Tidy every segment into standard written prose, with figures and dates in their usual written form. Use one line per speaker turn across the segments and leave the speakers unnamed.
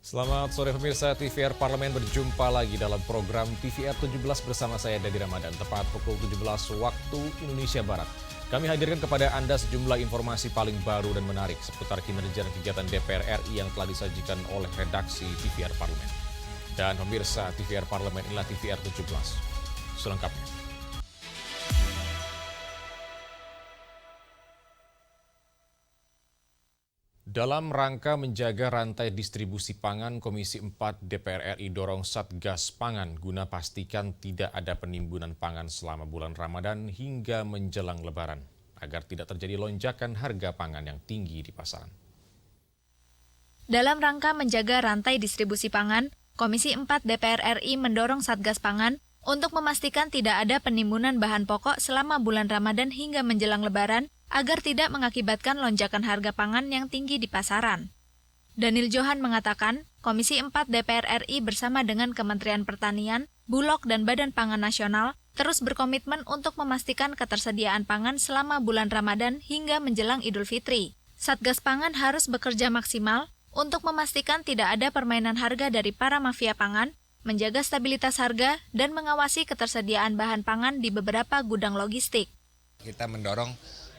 Selamat sore pemirsa, TVR Parlemen berjumpa lagi dalam program TVR 17 bersama saya Dedi Ramadan, tepat pukul 17 waktu Indonesia Barat. Kami hadirkan kepada Anda sejumlah informasi paling baru dan menarik seputar kinerja dan kegiatan DPR RI yang telah disajikan oleh redaksi TVR Parlemen. Dan pemirsa, TVR Parlemen inilah TVR 17. Selengkapnya. Dalam rangka menjaga rantai distribusi pangan, Komisi 4 DPR RI dorong Satgas Pangan guna pastikan tidak ada penimbunan pangan selama bulan Ramadan hingga menjelang Lebaran, agar tidak terjadi lonjakan harga pangan yang tinggi di pasaran.
Dalam rangka menjaga rantai distribusi pangan, Komisi 4 DPR RI mendorong Satgas Pangan untuk memastikan tidak ada penimbunan bahan pokok selama bulan Ramadan hingga menjelang Lebaran, agar tidak mengakibatkan lonjakan harga pangan yang tinggi di pasaran. Daniel Johan mengatakan, Komisi 4 DPR RI bersama dengan Kementerian Pertanian, Bulog, dan Badan Pangan Nasional terus berkomitmen untuk memastikan ketersediaan pangan selama bulan Ramadan hingga menjelang Idul Fitri. Satgas Pangan harus bekerja maksimal untuk memastikan tidak ada permainan harga dari para mafia pangan, menjaga stabilitas harga, dan mengawasi ketersediaan bahan pangan di beberapa gudang logistik.
Kita mendorong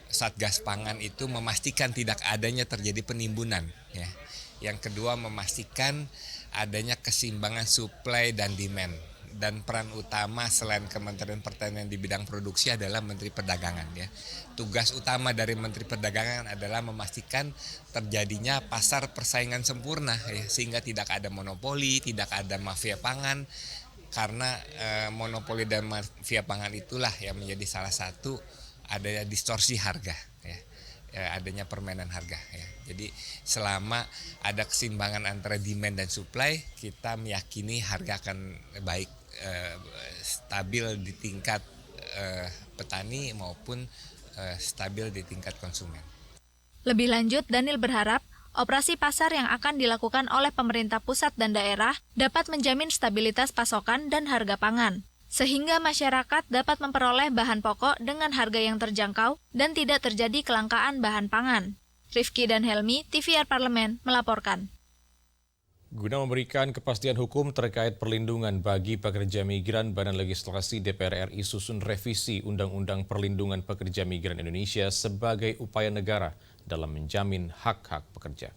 Satgas Pangan itu memastikan tidak adanya terjadi penimbunan. Ya. Yang kedua, memastikan adanya keseimbangan supply dan demand. Dan peran utama selain Kementerian Pertanian di bidang produksi adalah Menteri Perdagangan. Ya. Tugas utama dari Menteri Perdagangan adalah memastikan terjadinya pasar persaingan sempurna, ya, sehingga tidak ada monopoli, tidak ada mafia pangan. Karena monopoli dan mafia pangan itulah yang menjadi salah satu adanya distorsi harga, ya, adanya permainan harga. Ya. Jadi selama ada keseimbangan antara demand dan supply, kita meyakini harga akan baik, stabil di tingkat petani maupun stabil di tingkat konsumen.
Lebih lanjut, Daniel berharap operasi pasar yang akan dilakukan oleh pemerintah pusat dan daerah dapat menjamin stabilitas pasokan dan harga pangan, sehingga masyarakat dapat memperoleh bahan pokok dengan harga yang terjangkau dan tidak terjadi kelangkaan bahan pangan. Rifki dan Helmi, TVR Parlemen, melaporkan.
Guna memberikan kepastian hukum terkait perlindungan bagi pekerja migran, Badan Legislasi DPR RI susun revisi Undang-Undang Perlindungan Pekerja Migran Indonesia sebagai upaya negara dalam menjamin hak-hak pekerja.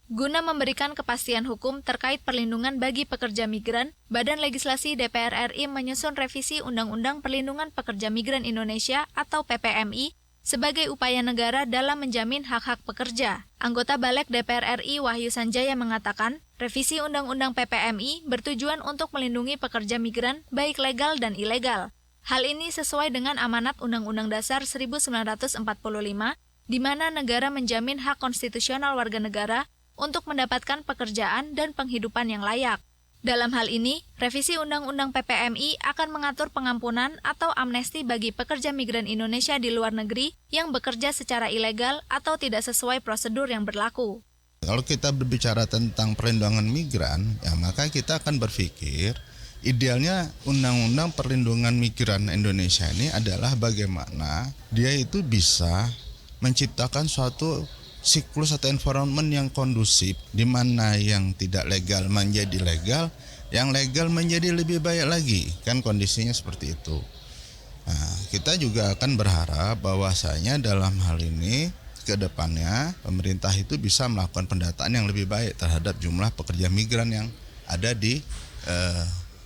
Guna memberikan kepastian hukum terkait perlindungan bagi pekerja migran, Badan Legislasi DPR RI menyusun revisi Undang-Undang Perlindungan Pekerja Migran Indonesia atau PPMI sebagai upaya negara dalam menjamin hak-hak pekerja. Anggota Balek DPR RI Wahyu Sanjaya mengatakan, revisi Undang-Undang PPMI bertujuan untuk melindungi pekerja migran baik legal dan ilegal. Hal ini sesuai dengan amanat Undang-Undang Dasar 1945, di mana negara menjamin hak konstitusional warga negara untuk mendapatkan pekerjaan dan penghidupan yang layak. Dalam hal ini, revisi Undang-Undang PPMI akan mengatur pengampunan atau amnesti bagi pekerja migran Indonesia di luar negeri yang bekerja secara ilegal atau tidak sesuai prosedur yang berlaku.
Kalau kita berbicara tentang perlindungan migran, ya maka kita akan berpikir idealnya Undang-Undang Perlindungan Migran Indonesia ini adalah bagaimana dia itu bisa menciptakan suatu siklus atau environment yang kondusif, di mana yang tidak legal menjadi legal, yang legal menjadi lebih baik lagi, kan kondisinya seperti itu. Nah, kita juga akan berharap bahwasanya dalam hal ini ke depannya pemerintah itu bisa melakukan pendataan yang lebih baik terhadap jumlah pekerja migran yang ada di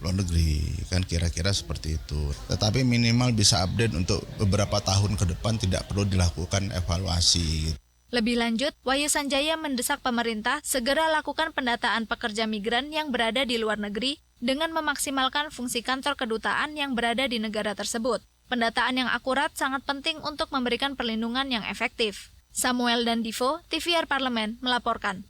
luar negeri, kan kira-kira seperti itu. Tetapi minimal bisa update untuk beberapa tahun ke depan, tidak perlu dilakukan evaluasi.
Lebih lanjut, Wahyu Sanjaya mendesak pemerintah segera lakukan pendataan pekerja migran yang berada di luar negeri dengan memaksimalkan fungsi kantor kedutaan yang berada di negara tersebut. Pendataan yang akurat sangat penting untuk memberikan perlindungan yang efektif. Samuel dan Divo, TVR Parlemen, melaporkan.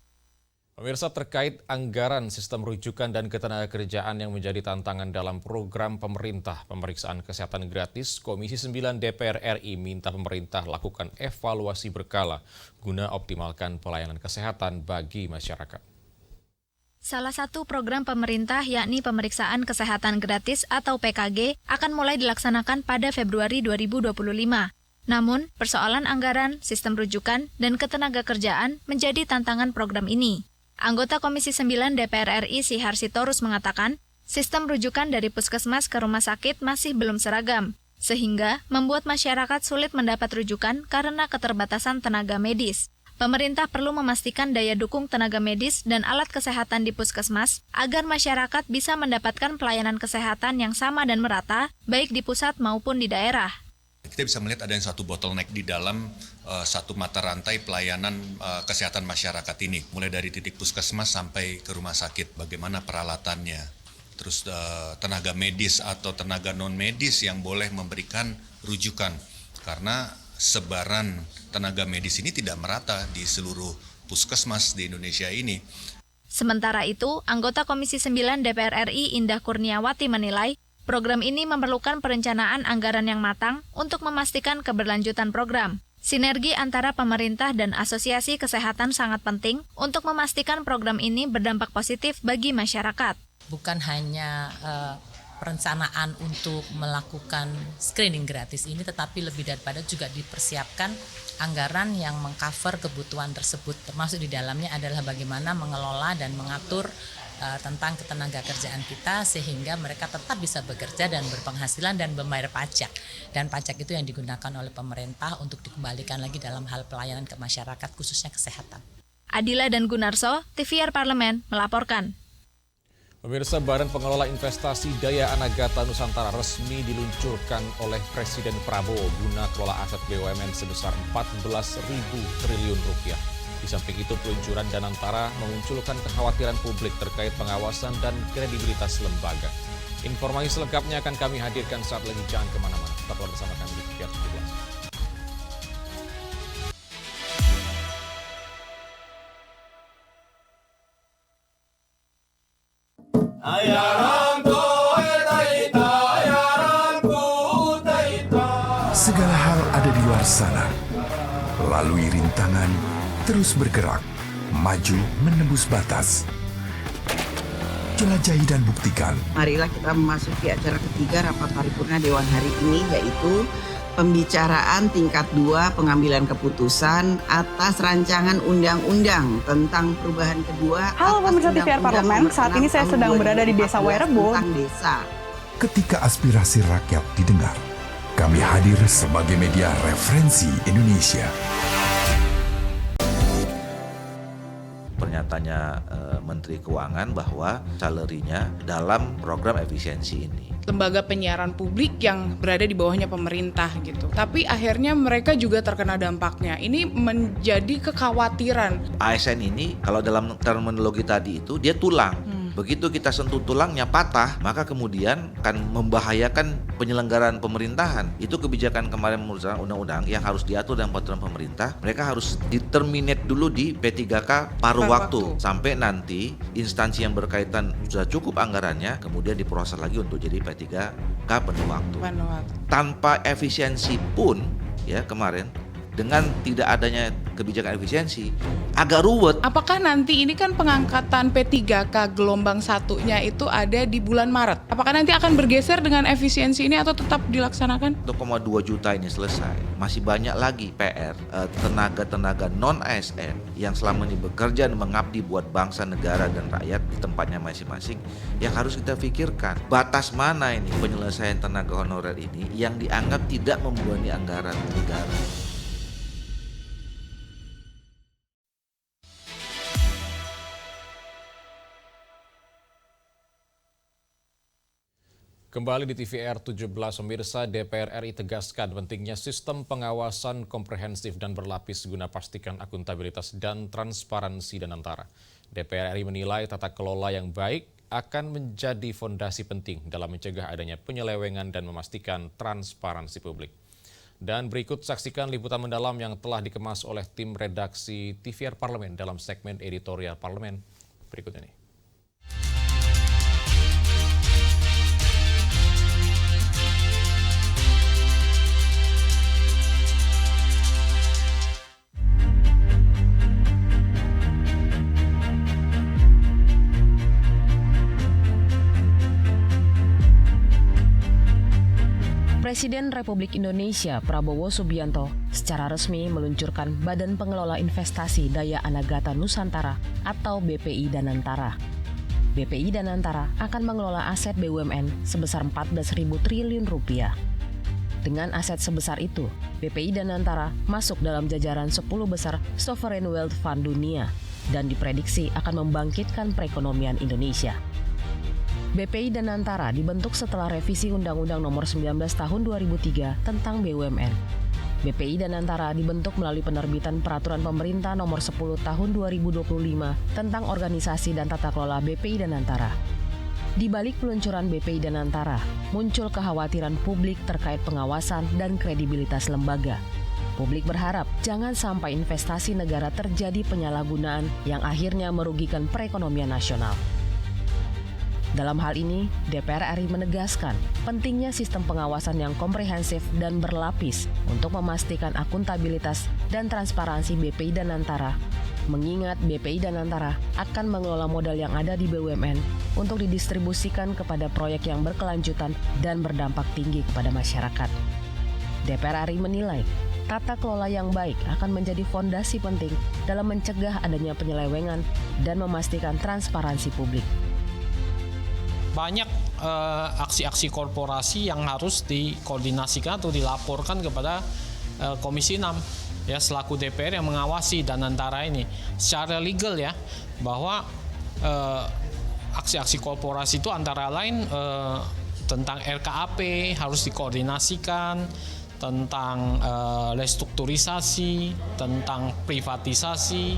Pemirsa, terkait anggaran sistem rujukan dan ketenagakerjaan yang menjadi tantangan dalam program pemerintah pemeriksaan kesehatan gratis, Komisi 9 DPR RI minta pemerintah lakukan evaluasi berkala guna optimalkan pelayanan kesehatan bagi masyarakat.
Salah satu program pemerintah yakni pemeriksaan kesehatan gratis atau PKG akan mulai dilaksanakan pada Februari 2025. Namun, persoalan anggaran, sistem rujukan, dan ketenagakerjaan menjadi tantangan program ini. Anggota Komisi 9 DPR RI Sihar Sitorus mengatakan, sistem rujukan dari puskesmas ke rumah sakit masih belum seragam, sehingga membuat masyarakat sulit mendapat rujukan karena keterbatasan tenaga medis. Pemerintah perlu memastikan daya dukung tenaga medis dan alat kesehatan di puskesmas agar masyarakat bisa mendapatkan pelayanan kesehatan yang sama dan merata, baik di pusat maupun di daerah.
Kita bisa melihat ada yang satu bottleneck di dalam satu mata rantai pelayanan kesehatan masyarakat ini, mulai dari titik puskesmas sampai ke rumah sakit, bagaimana peralatannya, terus tenaga medis atau tenaga non-medis yang boleh memberikan rujukan, karena sebaran tenaga medis ini tidak merata di seluruh puskesmas di Indonesia ini.
Sementara itu, anggota Komisi 9 DPR RI Indah Kurniawati menilai, program ini memerlukan perencanaan anggaran yang matang untuk memastikan keberlanjutan program. Sinergi antara pemerintah dan asosiasi kesehatan sangat penting untuk memastikan program ini berdampak positif bagi masyarakat.
Bukan hanya perencanaan untuk melakukan screening gratis ini, tetapi lebih daripada juga dipersiapkan anggaran yang mengcover kebutuhan tersebut, termasuk di dalamnya adalah bagaimana mengelola dan mengatur tentang ketenaga kerjaan kita sehingga mereka tetap bisa bekerja dan berpenghasilan dan membayar pajak. Dan pajak itu yang digunakan oleh pemerintah untuk dikembalikan lagi dalam hal pelayanan ke masyarakat, khususnya kesehatan.
Adila dan Gunarso, TVR Parlemen, melaporkan.
Pemirsa, Badan Pengelola Investasi Daya Anagata Nusantara resmi diluncurkan oleh Presiden Prabowo guna kelola aset BUMN sebesar 14.000 triliun rupiah. Di samping itu, peluncuran Danantara memunculkan kekhawatiran publik terkait pengawasan dan kredibilitas lembaga. Informasi selengkapnya akan kami hadirkan saat lagi, jangan kemana-mana. Tetaplah bersama kami di TVR 17.
Segala hal ada di luar sana. Lalui rintangan, terus bergerak, maju menembus batas. Jelajahi dan buktikan.
Marilah kita memasuki acara ketiga rapat paripurna Dewan hari ini, yaitu pembicaraan tingkat 2 pengambilan keputusan atas rancangan undang-undang tentang perubahan kedua.
Halo pemirsa TVR Parlemen, saat ini saya sedang berada di Desa Wairebo.
Ketika aspirasi rakyat didengar, kami hadir sebagai media referensi Indonesia.
Pernyataannya Menteri Keuangan bahwa salarinya dalam program efisiensi ini.
Lembaga penyiaran publik yang berada di bawahnya pemerintah gitu. Tapi akhirnya mereka juga terkena dampaknya. Ini menjadi kekhawatiran.
ASN ini kalau dalam terminologi tadi itu dia tulang. Begitu kita sentuh tulangnya patah, maka kemudian akan membahayakan penyelenggaraan pemerintahan. Itu kebijakan kemarin menurut undang-undang yang harus diatur dalam peraturan pemerintah. Mereka harus diterminate dulu di P3K paruh waktu sampai nanti instansi yang berkaitan sudah cukup anggarannya, kemudian diproses lagi untuk jadi P3K penuh waktu. Tanpa efisiensi pun ya kemarin dengan tidak adanya kebijakan efisiensi agak ruwet.
Apakah nanti ini kan pengangkatan P3K gelombang 1-nya itu ada di bulan Maret? Apakah nanti akan bergeser dengan efisiensi ini atau tetap dilaksanakan?
1,2 juta ini selesai. Masih banyak lagi PR tenaga-tenaga non-ASN yang selama ini bekerja dan mengabdi buat bangsa, negara, dan rakyat di tempatnya masing-masing yang harus kita pikirkan. Batas mana ini penyelesaian tenaga honorer ini yang dianggap tidak membebani anggaran negara.
Kembali di TVR 17, pemirsa, DPR RI tegaskan pentingnya sistem pengawasan komprehensif dan berlapis guna pastikan akuntabilitas dan transparansi Danantara. DPR RI menilai tata kelola yang baik akan menjadi fondasi penting dalam mencegah adanya penyelewengan dan memastikan transparansi publik. Dan berikut saksikan liputan mendalam yang telah dikemas oleh tim redaksi TVR Parlemen dalam segmen editorial Parlemen berikut ini.
Presiden Republik Indonesia Prabowo Subianto secara resmi meluncurkan Badan Pengelola Investasi Daya Anagata Nusantara atau BPI Danantara. BPI Danantara akan mengelola aset BUMN sebesar 14.000 triliun rupiah. Dengan aset sebesar itu, BPI Danantara masuk dalam jajaran 10 besar Sovereign Wealth Fund dunia dan diprediksi akan membangkitkan perekonomian Indonesia. BPI Danantara dibentuk setelah revisi Undang-Undang Nomor 19 Tahun 2003 tentang BUMN. BPI Danantara dibentuk melalui penerbitan Peraturan Pemerintah Nomor 10 Tahun 2025 tentang organisasi dan tata kelola BPI Danantara. Di balik peluncuran BPI Danantara, muncul kekhawatiran publik terkait pengawasan dan kredibilitas lembaga. Publik berharap jangan sampai investasi negara terjadi penyalahgunaan yang akhirnya merugikan perekonomian nasional. Dalam hal ini, DPR RI menegaskan pentingnya sistem pengawasan yang komprehensif dan berlapis untuk memastikan akuntabilitas dan transparansi BPI Danantara, mengingat BPI Danantara akan mengelola modal yang ada di BUMN untuk didistribusikan kepada proyek yang berkelanjutan dan berdampak tinggi kepada masyarakat. DPR RI menilai tata kelola yang baik akan menjadi fondasi penting dalam mencegah adanya penyelewengan dan memastikan transparansi publik.
Banyak aksi-aksi korporasi yang harus dikoordinasikan atau dilaporkan kepada Komisi 6 ya selaku DPR yang mengawasi Danantara ini secara legal ya, bahwa aksi-aksi korporasi itu antara lain tentang RKAP harus dikoordinasikan, tentang restrukturisasi, tentang privatisasi,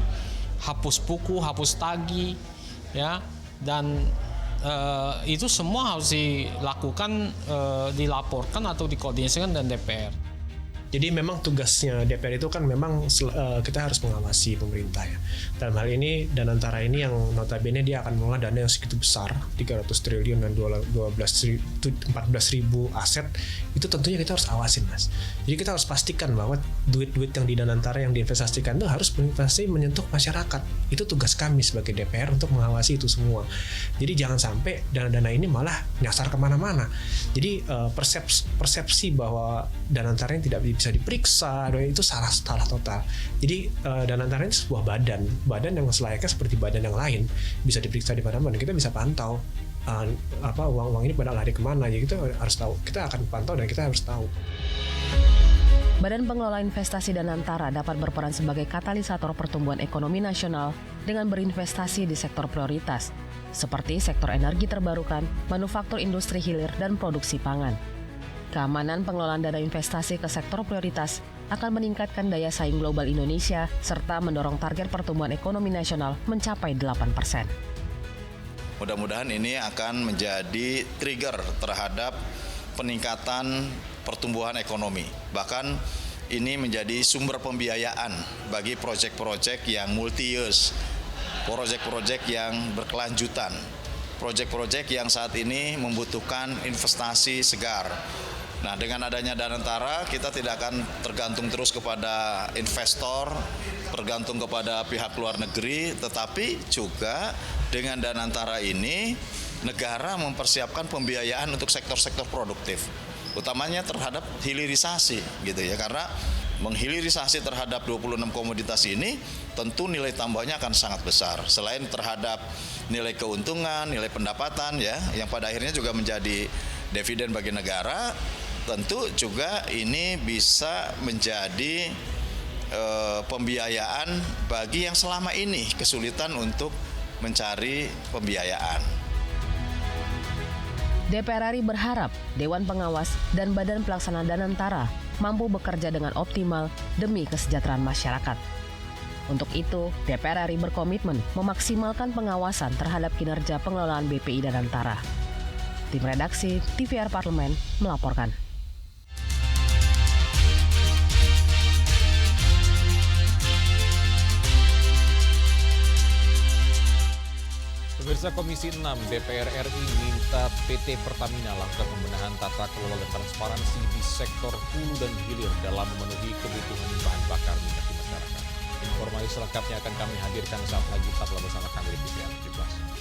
hapus buku, hapus tagih ya, dan itu semua harus dilakukan, dilaporkan atau dikoordinasikan dengan DPR.
Jadi memang tugasnya DPR itu kan memang kita harus mengawasi pemerintah ya. Dalam hal ini Danantara ini yang notabene dia akan mengelola dana yang segitu besar, 300 triliun dan 14.000 aset, itu tentunya kita harus awasin Mas. Jadi kita harus pastikan bahwa duit-duit yang di Danantara yang diinvestasikan itu harus pasti menyentuh masyarakat. Itu tugas kami sebagai DPR untuk mengawasi itu semua. Jadi jangan sampai dana-dana ini malah nyasar kemana-mana. Jadi persepsi bahwa Danantara ini tidak bisa diperiksa, itu salah total. Jadi Danantara ini sebuah badan yang selayaknya seperti badan yang lain, bisa diperiksa di mana-mana. Kita bisa pantau uang ini pada lari kemana, ya kita harus tahu. Kita akan pantau dan kita harus tahu.
Badan Pengelola Investasi Danantara dapat berperan sebagai katalisator pertumbuhan ekonomi nasional dengan berinvestasi di sektor prioritas, seperti sektor energi terbarukan, manufaktur industri hilir, dan produksi pangan. Keamanan pengelolaan dana investasi ke sektor prioritas akan meningkatkan daya saing global Indonesia serta mendorong target pertumbuhan ekonomi nasional mencapai 8%.
Mudah-mudahan ini akan menjadi trigger terhadap peningkatan pertumbuhan ekonomi. Bahkan ini menjadi sumber pembiayaan bagi proyek-proyek yang multi-use, proyek-proyek yang berkelanjutan, proyek-proyek yang saat ini membutuhkan investasi segar. Nah, dengan adanya Danantara, kita tidak akan tergantung terus kepada investor, tergantung kepada pihak luar negeri, tetapi juga dengan Danantara ini, negara mempersiapkan pembiayaan untuk sektor-sektor produktif, utamanya terhadap hilirisasi, gitu ya, karena menghilirisasi terhadap 26 komoditas ini, tentu nilai tambahnya akan sangat besar. Selain terhadap nilai keuntungan, nilai pendapatan, ya, yang pada akhirnya juga menjadi dividen bagi negara. Tentu juga ini bisa menjadi pembiayaan bagi yang selama ini kesulitan untuk mencari pembiayaan.
DPR RI berharap Dewan Pengawas dan Badan Pelaksana Danantara mampu bekerja dengan optimal demi kesejahteraan masyarakat. Untuk itu, DPR RI berkomitmen memaksimalkan pengawasan terhadap kinerja pengelolaan BPI Danantara. Tim redaksi TVR Parlemen melaporkan.
Pemirsa, Komisi 6 DPR RI minta PT Pertamina lakukan pembenahan tata kelola dan transparansi di sektor hulu dan hilir dalam memenuhi kebutuhan bahan bakar minyak di masyarakat. Informasi selengkapnya akan kami hadirkan saat lagi, tetaplah bersama kami di TVR 17.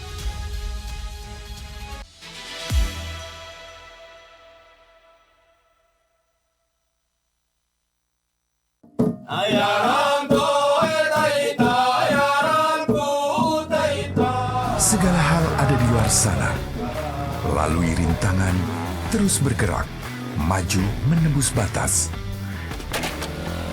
sana. Lalui rintangan, terus bergerak, maju menembus batas.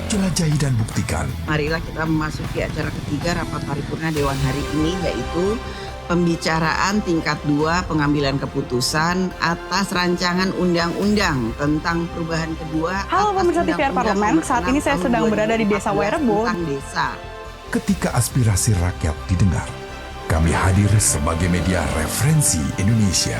Jelajahi dan buktikan.
Marilah kita memasuki acara ketiga rapat paripurna Dewan hari ini, yaitu pembicaraan tingkat 2 pengambilan keputusan atas rancangan undang-undang tentang perubahan kedua.
Halo pemirsa TVR Parlemen, saat ini saya sedang berada di Desa Wairebo.
Ketika aspirasi rakyat didengar, kami hadir sebagai media referensi Indonesia.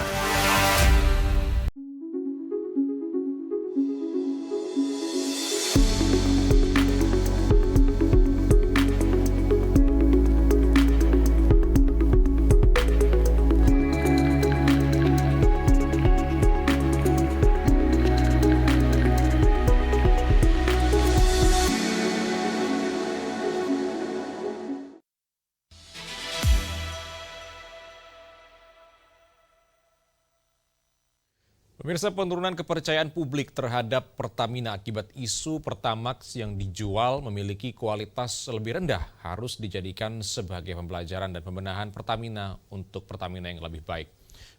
Pemirsa, penurunan kepercayaan publik terhadap Pertamina akibat isu Pertamax yang dijual memiliki kualitas lebih rendah harus dijadikan sebagai pembelajaran dan pembenahan Pertamina untuk Pertamina yang lebih baik.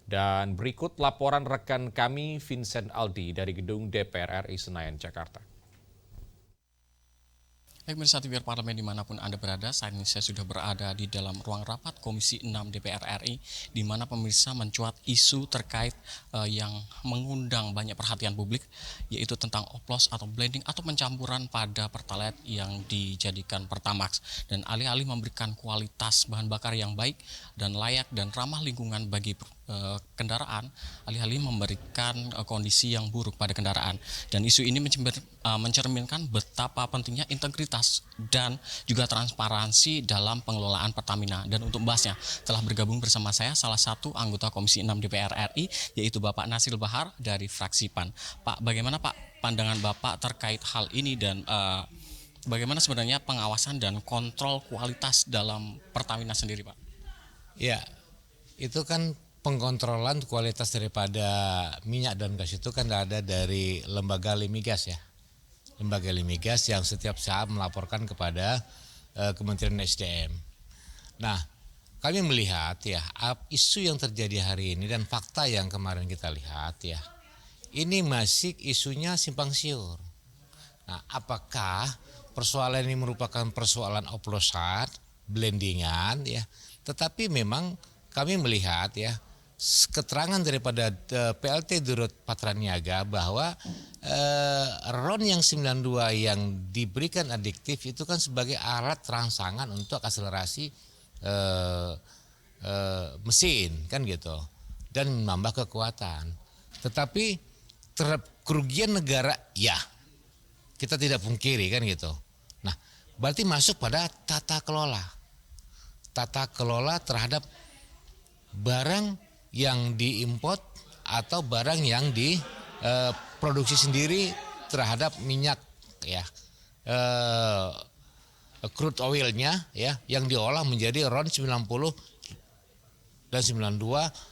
Dan berikut laporan rekan kami Vincent Aldi dari gedung DPR RI Senayan, Jakarta.
Baik pemirsa TVR Parlemen dimanapun Anda berada, saat ini saya sudah berada di dalam ruang rapat Komisi 6 DPR RI, di mana pemirsa mencuat isu terkait yang mengundang banyak perhatian publik, yaitu tentang oplos atau blending atau pencampuran pada Pertalite yang dijadikan Pertamax. Dan alih-alih memberikan kualitas bahan bakar yang baik dan layak dan ramah lingkungan bagi kendaraan, alih-alih memberikan kondisi yang buruk pada kendaraan. Dan isu ini mencerminkan betapa pentingnya integritas dan juga transparansi dalam pengelolaan Pertamina. Dan untuk membahasnya telah bergabung bersama saya salah satu anggota Komisi 6 DPR RI, yaitu Bapak Nasil Bahar dari fraksi PAN. Pak, bagaimana Pak pandangan Bapak terkait hal ini dan bagaimana sebenarnya pengawasan dan kontrol kualitas dalam Pertamina sendiri, Pak?
Ya, itu kan pengkontrolan kualitas daripada minyak dan gas itu kan ada dari lembaga Limigas ya. Lembaga Limigas yang setiap saat melaporkan kepada Kementerian SDM. Nah, kami melihat ya isu yang terjadi hari ini dan fakta yang kemarin kita lihat ya. Ini masih isunya simpang siur. Nah, apakah persoalan ini merupakan persoalan oplosan, blendingan ya. Tetapi memang kami melihat ya keterangan daripada PLT Dirut Patraniaga bahwa RON yang 92 yang diberikan adiktif itu kan sebagai alat rangsangan untuk akselerasi mesin kan gitu dan menambah kekuatan. Tetapi terhadap kerugian negara ya kita tidak pungkiri kan gitu. Nah, berarti masuk pada tata kelola terhadap barang yang diimport atau barang yang diproduksi sendiri terhadap minyak ya crude oilnya ya yang diolah menjadi RON 90 dan 92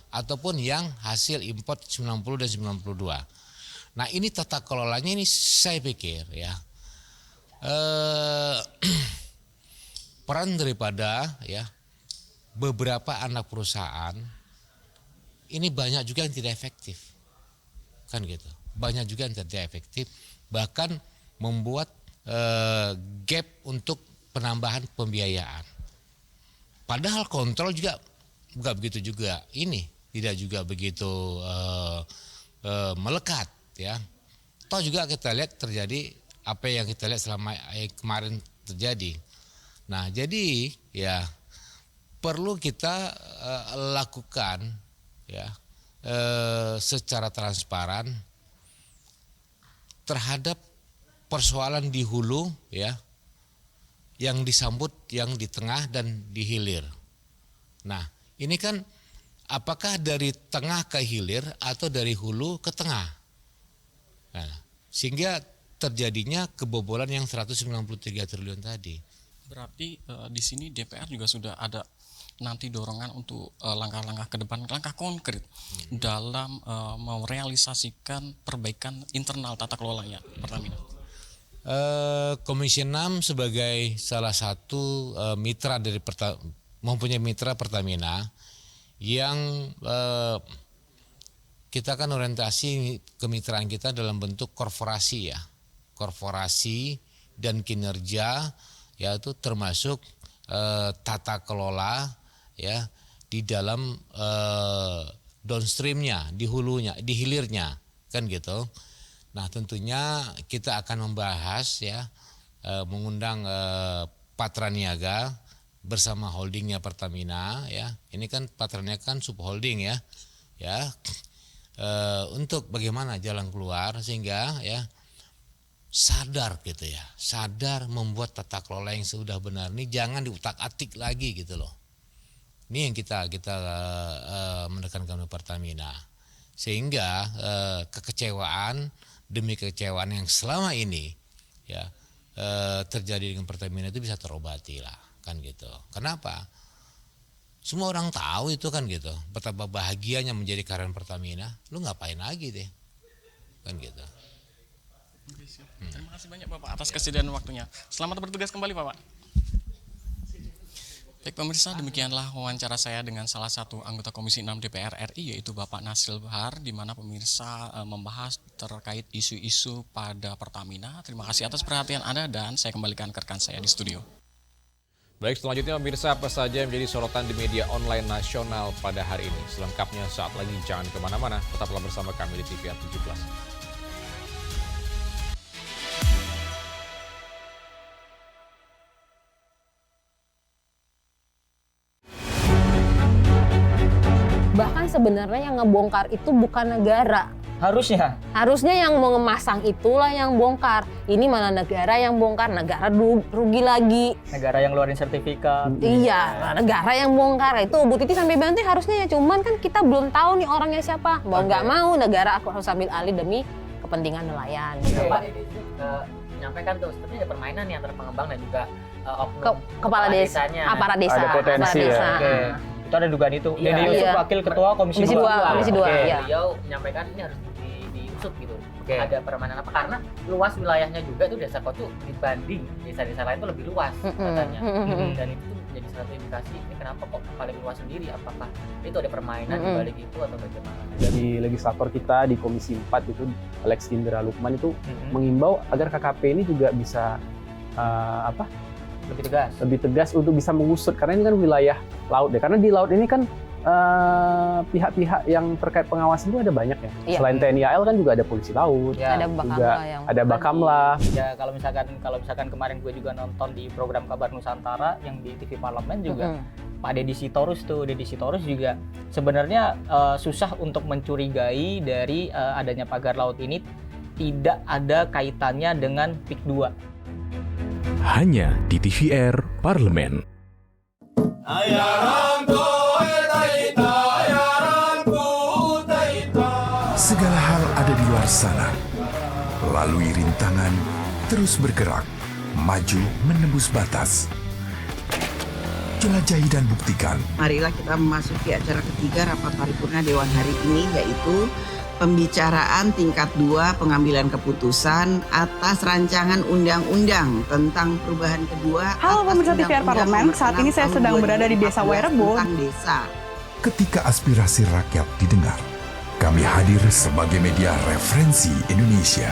ataupun yang hasil import 90 dan 92. Nah, ini tata kelolanya ini saya pikir ya peran daripada ya beberapa anak perusahaan ini banyak juga yang tidak efektif, kan gitu. Banyak juga yang tidak efektif, bahkan membuat gap untuk penambahan pembiayaan. Padahal kontrol juga bukan begitu juga. Ini tidak juga begitu melekat, ya. Toh juga kita lihat terjadi apa yang kita lihat selama kemarin terjadi. Nah, jadi ya perlu kita lakukan ya secara transparan terhadap persoalan di hulu ya yang disambut yang di tengah dan di hilir. Nah, ini kan apakah dari tengah ke hilir atau dari hulu ke tengah? Nah, sehingga terjadinya kebobolan yang 193 triliun tadi.
Berarti di sini DPR juga sudah ada nanti dorongan untuk langkah-langkah ke depan, langkah konkret dalam merealisasikan perbaikan internal tata kelolanya Pertamina.
Komisi 6 sebagai salah satu mitra dari mempunyai mitra Pertamina yang kita kan orientasi kemitraan kita dalam bentuk korporasi ya, korporasi dan kinerja, yaitu termasuk tata kelola ya di dalam downstreamnya, di hulunya, di hilirnya, kan gitu. Nah tentunya kita akan membahas ya, mengundang Patra Niaga bersama holdingnya Pertamina ya. Ini kan Patra Niaga kan subholding ya, untuk bagaimana jalan keluar sehingga ya sadar gitu ya, sadar membuat tata kelola yang sudah benar ini jangan diutak-atik lagi gitu loh. Ini yang kita menekankan oleh Pertamina, sehingga kekecewaan demi kekecewaan yang selama ini ya terjadi dengan Pertamina itu bisa terobati lah, kan gitu. Kenapa? Semua orang tahu itu kan gitu, betapa bahagianya menjadi karyawan Pertamina. Lu ngapain lagi deh, kan gitu.
Terima kasih banyak Bapak atas kesediaan waktunya. Selamat bertugas kembali Bapak. Baik pemirsa, demikianlah wawancara saya dengan salah satu anggota Komisi 6 DPR RI yaitu Bapak Nasil Bahar, di mana pemirsa membahas terkait isu-isu pada Pertamina. Terima kasih atas perhatian Anda dan saya kembalikan ke rekan saya di studio.
Baik, selanjutnya pemirsa, apa saja yang menjadi sorotan di media online nasional pada hari ini? Selengkapnya saat lagi, jangan kemana-mana, tetaplah bersama kami di TVR 17.
Bahkan sebenarnya yang ngebongkar itu bukan negara. Harusnya yang mau ngemasang itulah yang bongkar. Ini malah negara yang bongkar, negara rugi lagi.
Negara yang ngeluarin sertifikat.
Iya, negara yang bongkar. Itu Bu Titi sampai bantu harusnya ya, cuman kan kita belum tahu nih orangnya siapa. Mau nggak mau negara aku harus ambil alih demi kepentingan nelayan.
Pak Deddy menyampaikan tuh sepertinya ada permainan nih antara pengembang dan juga
kepala desanya, aparat desa.
Ada potensi ya. Itu ada dugaan itu. Deddy Yusuf, Wakil Ketua Komisi 2.
Iya.
Beliau menyampaikan ini harus diusut gitu. Ada permainan apa? Karena luas wilayahnya juga tuh Desa Kotu dibanding desa-desa lain tuh lebih luas katanya. Dan itu tuh menjadi satu indikasi ini kenapa kok paling luas sendiri? Apakah itu ada permainan di balik itu atau bagaimana?
Dari legislator kita di Komisi 4 itu Alex Indra Lukman itu mengimbau agar KKP ini juga bisa lebih tegas untuk bisa mengusut, karena ini kan wilayah laut ya. Karena di laut ini kan pihak-pihak yang terkait pengawasan itu ada banyak ya.
Iya.
Selain TNI AL kan juga ada polisi laut,
ada Bakamla yang
ada Bakamla.
Ya kalau misalkan kemarin gue juga nonton di program Kabar Nusantara yang di TV Parlemen juga Pak Deddy Sitorus juga sebenarnya susah untuk mencurigai dari adanya pagar laut ini tidak ada kaitannya dengan PIK 2.
Hanya di TVR Parlemen. Segala hal ada di luar sana. Lalui rintangan, terus bergerak, maju menembus batas. Jelajahi dan buktikan.
Marilah kita memasuki acara ketiga rapat paripurna Dewan hari ini, yaitu pembicaraan tingkat 2 pengambilan keputusan atas rancangan undang-undang tentang perubahan kedua.
Halo pemirsa TVR Parlemen, saat ini saya sedang berada di Desa Werebo.
Ketika aspirasi rakyat didengar, kami hadir sebagai media referensi Indonesia.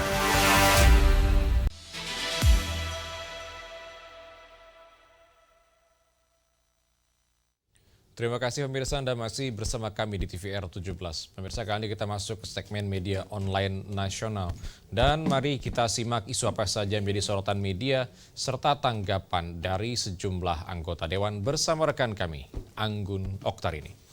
Terima kasih pemirsa, Anda masih bersama kami di TVR 17. Pemirsa, kali ini kita masuk ke segmen media online nasional. Dan mari kita simak isu apa saja yang menjadi sorotan media serta tanggapan dari sejumlah anggota Dewan bersama rekan kami, Anggun Oktarini.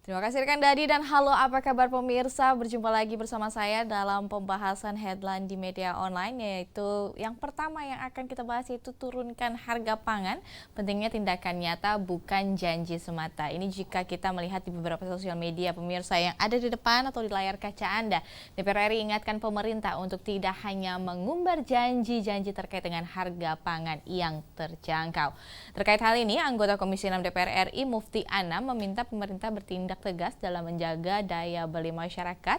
Terima kasih rekan Dadi dan halo apa kabar pemirsa, berjumpa lagi bersama saya dalam pembahasan headline di media online, yaitu yang pertama yang akan kita bahas yaitu turunkan harga pangan, pentingnya tindakan nyata bukan janji semata. Ini jika kita melihat di beberapa sosial media pemirsa yang ada di depan atau di layar kaca Anda. DPR RI ingatkan pemerintah untuk tidak hanya mengumbar janji-janji terkait dengan harga pangan yang terjangkau. Terkait hal ini, anggota Komisi 6 DPR RI Mufti Anam meminta pemerintah bertindak tegas dalam menjaga daya beli masyarakat,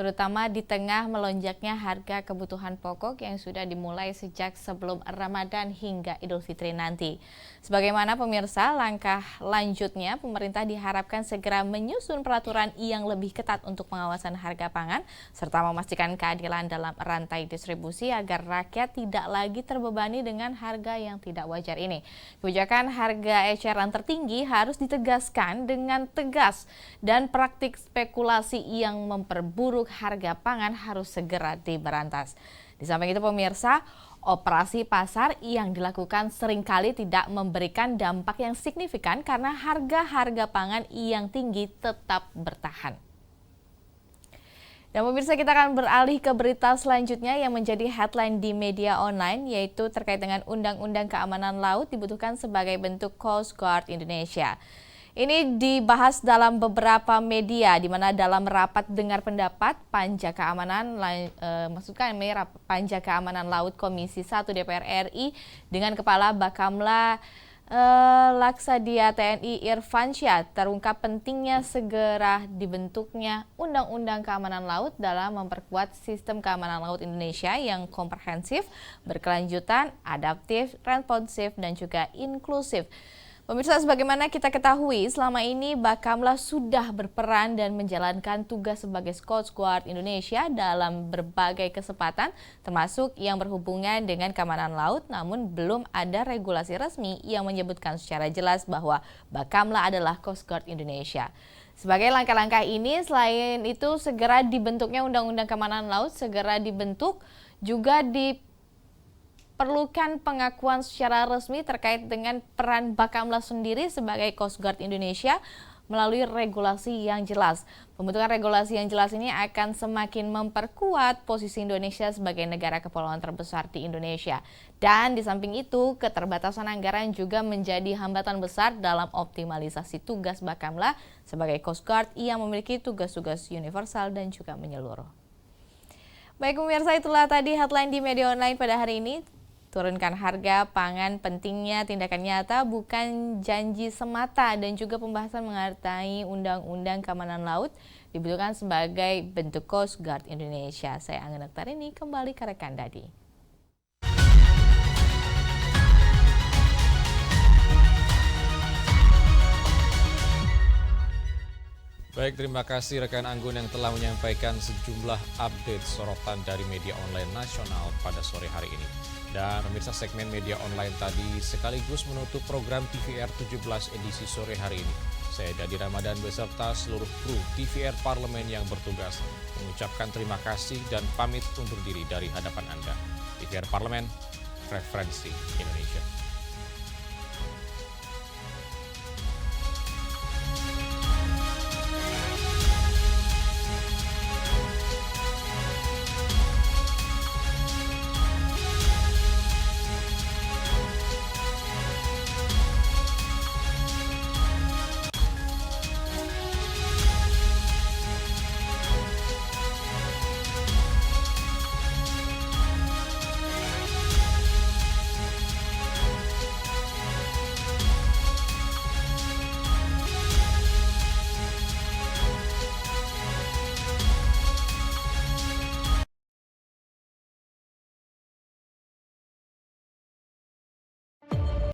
terutama di tengah melonjaknya harga kebutuhan pokok yang sudah dimulai sejak sebelum Ramadan hingga Idul Fitri nanti. Sebagaimana pemirsa, langkah lanjutnya pemerintah diharapkan segera menyusun peraturan yang lebih ketat untuk pengawasan harga pangan serta memastikan keadilan dalam rantai distribusi agar rakyat tidak lagi terbebani dengan harga yang tidak wajar ini. Kebijakan harga eceran tertinggi harus ditegaskan dengan tegas dan praktik spekulasi yang memperburuk harga pangan harus segera diberantas. Di samping itu pemirsa, operasi pasar yang dilakukan seringkali tidak memberikan dampak yang signifikan karena harga-harga pangan yang tinggi tetap bertahan. Dan pemirsa, kita akan beralih ke berita selanjutnya yang menjadi headline di media online, yaitu terkait dengan Undang-Undang Keamanan Laut dibutuhkan sebagai bentuk Coast Guard Indonesia. Ini dibahas dalam beberapa media, di mana dalam rapat dengar pendapat Panja Keamanan, Panja Keamanan Laut Komisi 1 DPR RI dengan Kepala Bakamla Laksadia TNI Irfansyah terungkap pentingnya segera dibentuknya Undang-Undang Keamanan Laut dalam memperkuat sistem keamanan laut Indonesia yang komprehensif, berkelanjutan, adaptif, responsif, dan juga inklusif. Pemirsa, sebagaimana kita ketahui, selama ini Bakamla sudah berperan dan menjalankan tugas sebagai Coast Guard Indonesia dalam berbagai kesempatan, termasuk yang berhubungan dengan keamanan laut, namun belum ada regulasi resmi yang menyebutkan secara jelas bahwa Bakamla adalah Coast Guard Indonesia. Sebagai langkah-langkah ini, selain itu segera dibentuknya Undang-Undang Keamanan Laut, segera dibentuk, juga perlukan pengakuan secara resmi terkait dengan peran Bakamla sendiri sebagai Coast Guard Indonesia melalui regulasi yang jelas. Pembentukan regulasi yang jelas ini akan semakin memperkuat posisi Indonesia sebagai negara kepulauan terbesar di Indonesia. Dan di samping itu, keterbatasan anggaran juga menjadi hambatan besar dalam optimalisasi tugas Bakamla sebagai Coast Guard yang memiliki tugas-tugas universal dan juga menyeluruh. Baik pemirsa, itulah tadi headline di media online pada hari ini. Turunkan harga pangan, pentingnya tindakan nyata bukan janji semata, dan juga pembahasan mengenai Undang-Undang Keamanan Laut dibutuhkan sebagai bentuk Coast Guard Indonesia. Saya Angga Nektarini, kembali ke rekan Dadi.
Baik, terima kasih rekan Anggun yang telah menyampaikan sejumlah update sorotan dari media online nasional pada sore hari ini. Dan pemirsa, segmen media online tadi sekaligus menutup program TVR 17 edisi sore hari ini. Saya Dadi Ramadan beserta seluruh kru TVR Parlemen yang bertugas mengucapkan terima kasih dan pamit undur diri dari hadapan Anda. TVR Parlemen, referensi Indonesia.